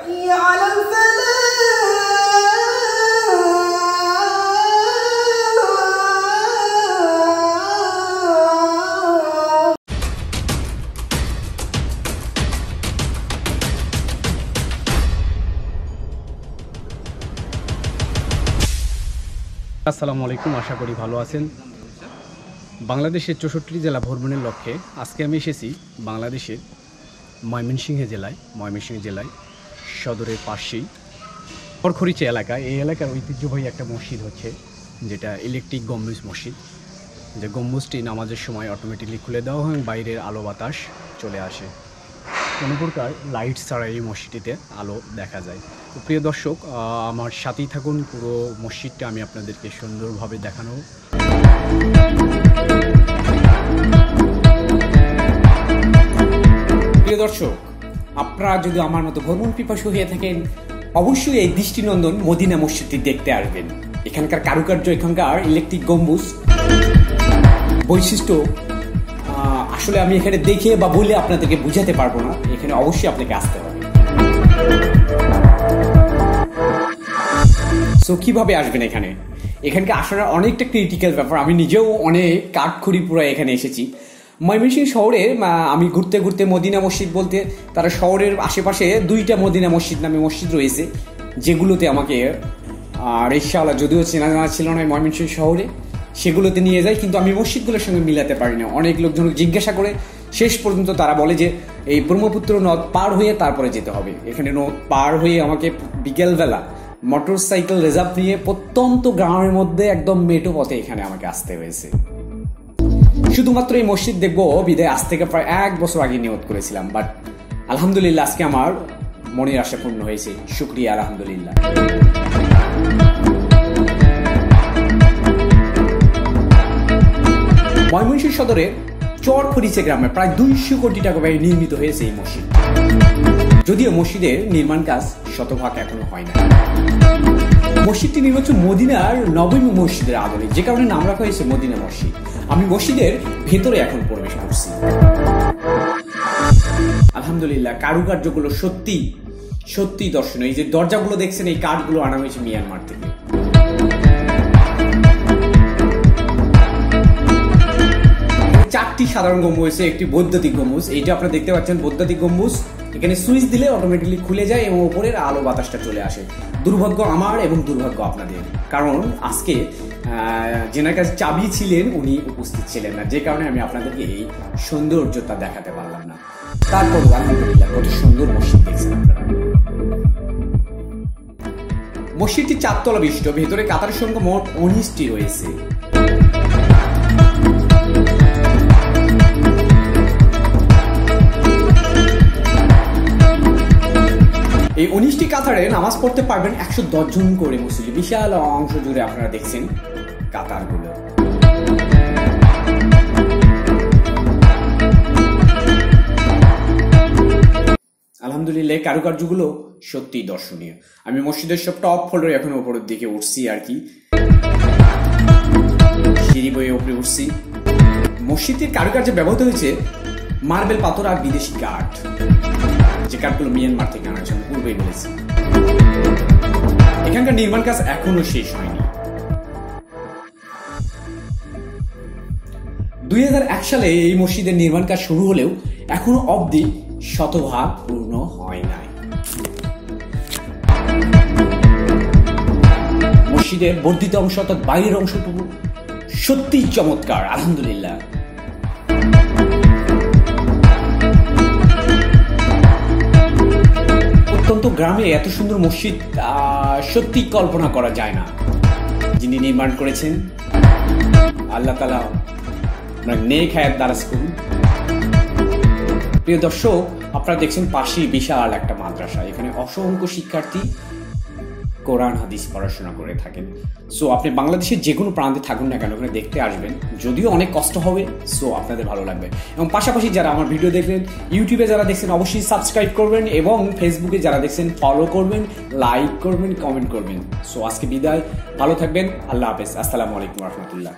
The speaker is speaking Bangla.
আসসালামু আলাইকুম, আশা করি ভালো আছেন। বাংলাদেশের 64 জেলা ভ্রমণের লক্ষ্যে আজকে আমি এসেছি বাংলাদেশের ময়মনসিংহ জেলায় সদরের পাশেই চরখরিচে এলাকা। এই এলাকার ঐতিহ্যবাহী একটা মসজিদ হচ্ছে যেটা ইলেকট্রিক গম্বুজ মসজিদ, যে গম্বুজটি নামাজের সময় অটোমেটিকলি খুলে দেওয়া হয় এবং বাইরের আলো বাতাস চলে আসে। কোনো প্রকার লাইট ছাড়া এই মসজিদটিতে আলো দেখা যায়। তো প্রিয় দর্শক, আমার সাথেই থাকুন, পুরো মসজিদটা আমি আপনাদেরকে সুন্দরভাবে দেখানো। প্রিয় দর্শক, আপনারা যদি আমার মতো ভ্রমণ পিপাসু হয়ে থাকেন, অবশ্যই এই দৃষ্টিনন্দন মদিনা মসজিদটি দেখতে আসবেন। এখানকার কারুকার্য, এখানকার ইলেকট্রিক গম্বুজ বৈশিষ্ট্য আসলে আমি এখানে দেখে বা বলে আপনাদেরকে বুঝাতে পারবো না। এখানে অবশ্যই আপনাকে আসতে হবে। সো কিভাবে আসবেন এখানকে আসার অনেকটা ক্রিটিক্যাল ব্যাপার। আমি নিজেও অনেক কাঠখড়ি পুরো এখানে এসেছি। ময়মনসিংহ শহরে আমি ঘুরতে ঘুরতে মদিনা মসজিদ বলতে তারা শহরের আশেপাশে 2টা মদিনা মসজিদ নামে মসজিদ রয়েছে, যেগুলোতে আমাকে রিকশাওয়ালা যদিও চেনা জানা ছিল না ময়মনসিংহ শহরে, সেগুলোতে নিয়ে যায়। কিন্তু আমি মসজিদগুলোর সঙ্গে মিলাতে পারি না। অনেক লোকজন জিজ্ঞাসা করে শেষ পর্যন্ত তারা বলে যে এই ব্রহ্মপুত্র নদ পার হয়ে তারপরে যেতে হবে। এখানে নদ পার হয়ে আমাকে বিকেলবেলা মোটর সাইকেল রিজার্ভ নিয়ে প্রত্যন্ত গ্রামের মধ্যে একদম মেটো পথে এখানে আমাকে আসতে হয়েছে। শুধুমাত্র এই মসজিদ দেখবো বিদায় আজ থেকে প্রায় 1 বছর আগে নিয়ত করেছিলাম, বাট আলহামদুলিল্লাহ আজকে আমার মনের আশা পূর্ণ হয়েছে। শুকরিয়া আলহামদুলিল্লাহ। ময়মনসিংহ সদরের চরখরিচে গ্রামে প্রায় 200 কোটি টাকা ব্যয়ে নির্মিত হয়েছে এই মসজিদ। যদিও মসজিদের নির্মাণ কাজ শতভাগ এখনো হয় না। মসজিদটি নির্মিত হচ্ছে মদিনার নবমী মসজিদের আদলে, যে কারণে নাম রাখা হয়েছে মদিনা মসজিদ। আমি মসজিদের ভেতরে এখন প্রবেশ করছি। আলহামদুলিল্লাহ, কারুকার্যগুলো সত্যি সত্যি দর্শনীয়। এই যে দরজাগুলো দেখছেন, এই কাঠগুলো আনা হয়েছে মিয়ানমার থেকে। চারটি সাধারণ গম্বুজ হয়েছে, একটি বৈদ্যুতিক গম্বুজ। এইটা আপনারা দেখতে পাচ্ছেন বৈদ্যুতিক গম্বুজ। এখানে সুইচ দিলে অটোমেটিকলি খুলে যায় এবং উপরের আলো বাতাসটা চলে আসে। দুর্ভাগ্য আমার এবং দুর্ভাগ্য আপনাদের, কারণ আজকে যেনার কাছে চাবি ছিলেন উনি উপস্থিত ছিলেন না, যে কারণে আমি আপনাদেরকে এই সৌন্দর্যতা দেখাতে পারলাম না। তারপর আলহামদুলিল্লাহ কত সুন্দর মসজিদ দেখছেন আপনারা। মসজিদটি 4 তলা বিশিষ্ট। ভেতরে কাতারের সংখ্যা মোট 19টি রয়েছে। এই 19টি কাতারে নামাজ পড়তে পারবেন 110 জন করে মুসল্লি। বিশাল অংশ জুড়ে আপনারা দেখছেন কাতারগুলো। আলহামদুলিল্লাহ, কারুকার্যগুলো সত্যি দর্শনীয়। আমি মসজিদের সব টপ ফ্লোরে এখন উপরের দিকে উঠছি আর কি, সিঁড়ি বয়ে উপরে উঠছি। মসজিদের কারুকার্যে ব্যবহৃত হয়েছে মার্বেল পাথর আর বিদেশি কাঠ, যে কাঠগুলো মিয়ানমার থেকে আনার জন্য পূর্বেই বলেছি। এখানকার নির্মাণ কাজ এখনো শেষ হয়নি। 2001 সালে এই মসজিদের নির্মাণ কাজ শুরু হলেও এখনো অবধি শতভাগ পূর্ণ হয় নাই। মসজিদের বর্ধিত অংশ অর্থাৎ বাইরের অংশটুকু সত্যি চমৎকার। আলহামদুলিল্লাহ, অত্যন্ত গ্রামে এত সুন্দর মসজিদ সত্যি কল্পনা করা যায় না। যিনি নির্মাণ করেছেন আল্লাহ তাআলা নেক হায়াত দারাজ করুন। প্রিয় দর্শক, আপনারা দেখছেন পাশেই বিশাল একটা মাদ্রাসা। এখানে অসংখ্য শিক্ষার্থী কোরআন হাদিস পড়াশোনা করে থাকেন। সো আপনি বাংলাদেশের যে কোনো প্রান্তে থাকুন না কেন, ওখানে দেখতে আসবেন। যদিও অনেক কষ্ট হবে, সো আপনাদের ভালো লাগবে। এবং পাশাপাশি যারা আমার ভিডিও দেখবেন, ইউটিউবে যারা দেখছেন অবশ্যই সাবস্ক্রাইব করবেন, এবং ফেসবুকে যারা দেখছেন ফলো করবেন, লাইক করবেন, কমেন্ট করবেন। সো আজকে বিদায়, ভালো থাকবেন। আল্লাহ হাফেজ। আসসালামু আলাইকুম রহমতুল্লাহ।